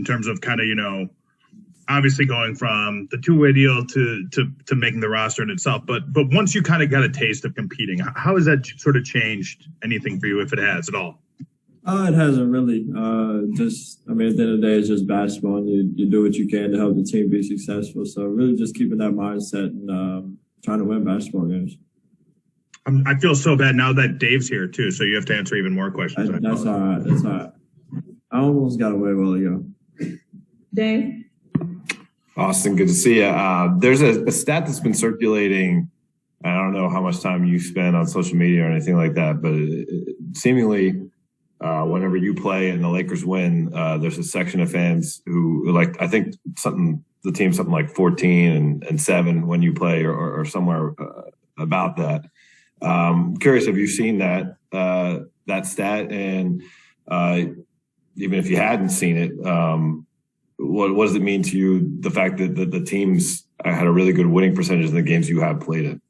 in terms of kind of, obviously going from the two-way deal to making the roster in itself. But once you kind of got a taste of competing, how has that sort of changed anything for you, if it has at all? It hasn't really. At the end of the day, it's just basketball, and you do what you can to help the team be successful. So really just keeping that mindset and trying to win basketball games. I feel so bad now that Dave's here, too, so you have to answer even more questions. That's all right. I almost got away a while ago. Dave? Austin, good to see you. There's a stat that's been circulating. I don't know how much time you spend on social media or anything like that, but seemingly whenever you play and the Lakers win, there's a section of fans who I think the team's something like 14 and 7 when you play or somewhere about that. Curious, have you seen that stat? And even if you hadn't seen it, what does it mean to you, the fact that the teams had a really good winning percentage in the games you have played in?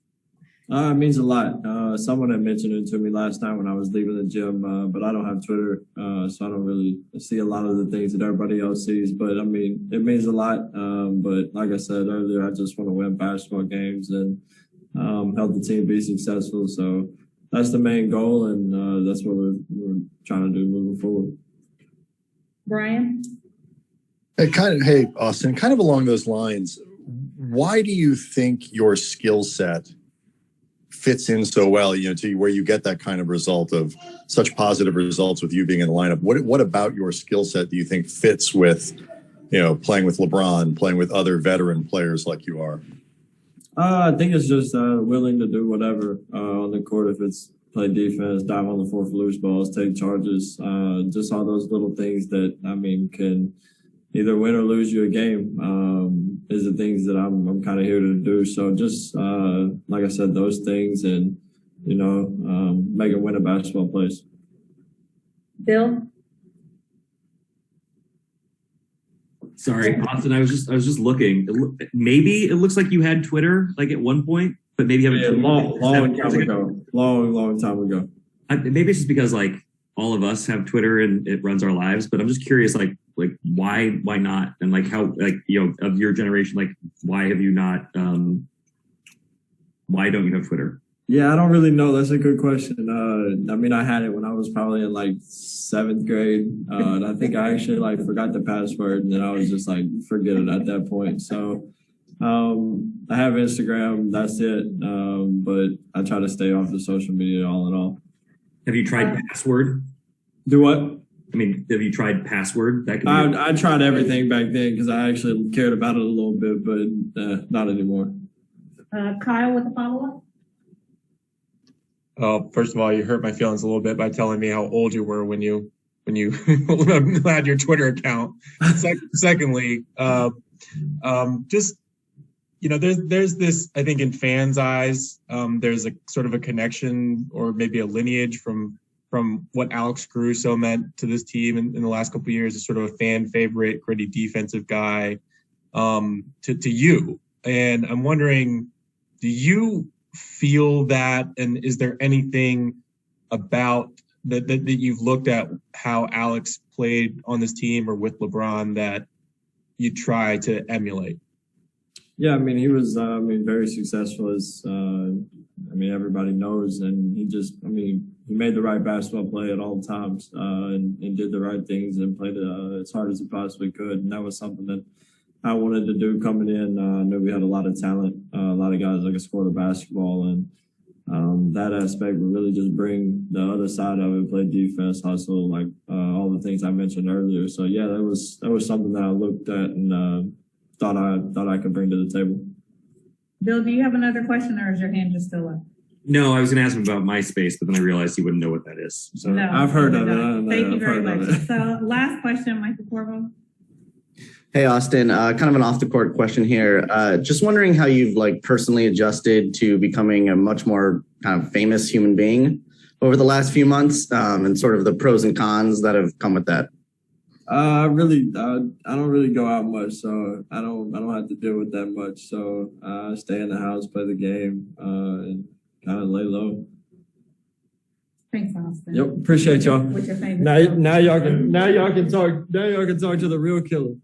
It means a lot. Someone had mentioned it to me last time when I was leaving the gym, but I don't have Twitter, so I don't really see a lot of the things that everybody else sees. But, it means a lot. But like I said earlier, I just want to win basketball games and help the team be successful. So that's the main goal, and that's what we're trying to do moving forward. Brian? Hey, Austin, kind of along those lines, why do you think your skill set fits in so well, to where you get that kind of result of such positive results with you being in the lineup? What about your skill set do you think fits with, playing with LeBron, playing with other veteran players like you are? I think it's just willing to do whatever on the court. If it's play defense, dive on the floor for loose balls, take charges, just all those little things that, can either win or lose you a game, is the things that I'm kind of here to do. So just, like I said, those things and, make it win a basketball place. Bill? Sorry, Austin, I was just looking. Maybe it looks like you had Twitter at one point, but maybe you haven't. Long time ago. Maybe it's just because all of us have Twitter and it runs our lives, but I'm just curious, why not? And how, of your generation, why have you not, why don't you have Twitter? Yeah, I don't really know. That's a good question. I had it when I was probably in 7th grade. And I think I actually forgot the password, and then I was just forget it at that point. So, I have Instagram, that's it. But I try to stay off the social media all in all. Have you tried password? Do what? Have you tried password? I tried everything back then because I actually cared about it a little bit, but not anymore. Kyle with a follow-up? Oh, first of all, you hurt my feelings a little bit by telling me how old you were when you had your Twitter account. Secondly, just there's this, I think, in fans' eyes, there's a sort of a connection or maybe a lineage from what Alex Caruso meant to this team in the last couple of years, as sort of a fan favorite, gritty defensive guy, to you. And I'm wondering, do you feel that, and is there anything about that you've looked at how Alex played on this team or with LeBron that you try to emulate? Yeah, he was, very successful as, everybody knows, and he just, he made the right basketball play at all times, and did the right things and played as hard as he possibly could, and that was something that I wanted to do coming in. I knew we had a lot of talent, a lot of guys that could score the basketball, and that aspect would really just bring the other side of it, play defense, hustle, all the things I mentioned earlier. So yeah, that was something that I looked at and thought I could bring to the table. Bill, do you have another question, or is your hand just still up? No, I was going to ask him about MySpace, but then I realized you wouldn't know what that is. So no, I've heard of it. Thank you very much. So last question, Michael Corvo. Hey, Austin, kind of an off-the-court question here. Just wondering how you've personally adjusted to becoming a much more kind of famous human being over the last few months, and sort of the pros and cons that have come with that. I don't really go out much, so I don't have to deal with that much. So I stay in the house, play the game, and kind of lay low. Thanks, Austin. Yep, appreciate y'all. What's your favorite? Now y'all can talk to the real killer.